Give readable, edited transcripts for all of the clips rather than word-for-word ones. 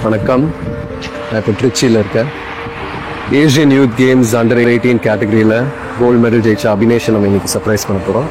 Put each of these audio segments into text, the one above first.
வணக்கம். நான் இப்போ ட்ரிச்சியில் இருக்கேன். ஏஷியன் யூத் கேம்ஸ் அண்டர் 18 கேட்டகரியில் கோல்டு மெடல் ஜெயிச்ச அபினேஷை நம்ம இன்னைக்கு சர்ப்ரைஸ் பண்ண போகிறோம்.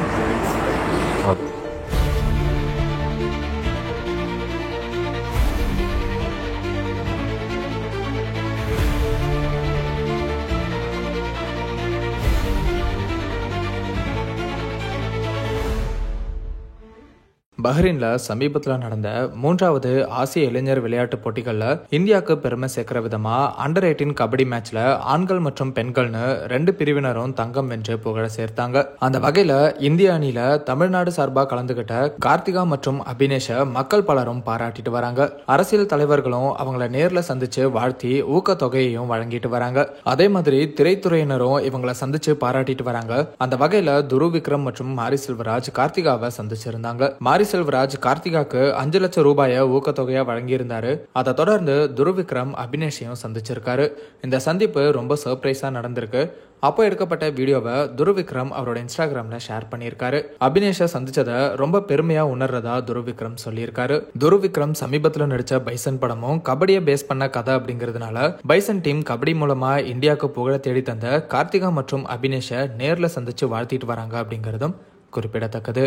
பஹ்ரைன்ல சமீபத்தில் நடந்த 3வது ஆசிய இளைஞர் விளையாட்டு போட்டிகளில் இந்தியாவுக்கு பெருமை சேர்க்கிற விதமா அண்டர் 18 கபடி மேட்ச்ல ஆண்கள் மற்றும் பெண்கள்னு 2 பிரிவினரும் தங்கம் வென்று புகழ சேர்த்தாங்க. அந்த வகையில இந்திய அணியில தமிழ்நாடு சார்பா கலந்துகிட்ட கார்த்திகா மற்றும் அபினேஷை மக்கள் பலரும் பாராட்டிட்டு வராங்க. அரசியல் தலைவர்களும் அவங்கள நேர்ல சந்திச்சு வாழ்த்தி ஊக்கத்தொகையையும் வழங்கிட்டு வராங்க. அதே மாதிரி திரைத்துறையினரும் இவங்களை சந்திச்சு பாராட்டிட்டு வராங்க. அந்த வகையில துருவ் விக்ரம் மற்றும் மாரி செல்வராஜ் கார்த்திகாவை சந்திச்சிருந்தாங்க. மாரி செல்வராஜ் கார்த்திகாக்கு 5 லட்சம் ரூபாயை ஊக்கத்தொகையா வழங்கியிருந்தாரு. அதை தொடர்ந்து துருவ் விக்ரம் அபினேஷையும் சந்திச்சிருக்காரு. இந்த சந்திப்பு ரொம்ப சர்ப்ரைஸா நடந்திருக்கு. அப்போ எடுக்கப்பட்ட வீடியோவை துருவ் விக்ரம் அவரோட இன்ஸ்டாகிராம்ல ஷேர் பண்ணியிருக்காரு. அபினேஷை சந்திச்சதை ரொம்ப பெருமையா உணர்றதா துருவ் விக்ரம் சொல்லியிருக்காரு. துருவ் விக்ரம் சமீபத்தில் நடிச்ச பைசன் படமும் கபடியை பேஸ் பண்ண கதை அப்படிங்கிறதுனால பைசன் டீம் கபடி மூலமா இந்தியாவுக்கு புகழ தேடி தந்த கார்த்திகா மற்றும் அபினேஷை நேர்ல சந்திச்சு வாழ்த்திட்டு வராங்க அப்படிங்கிறதும் குறிப்பிடத்தக்கது.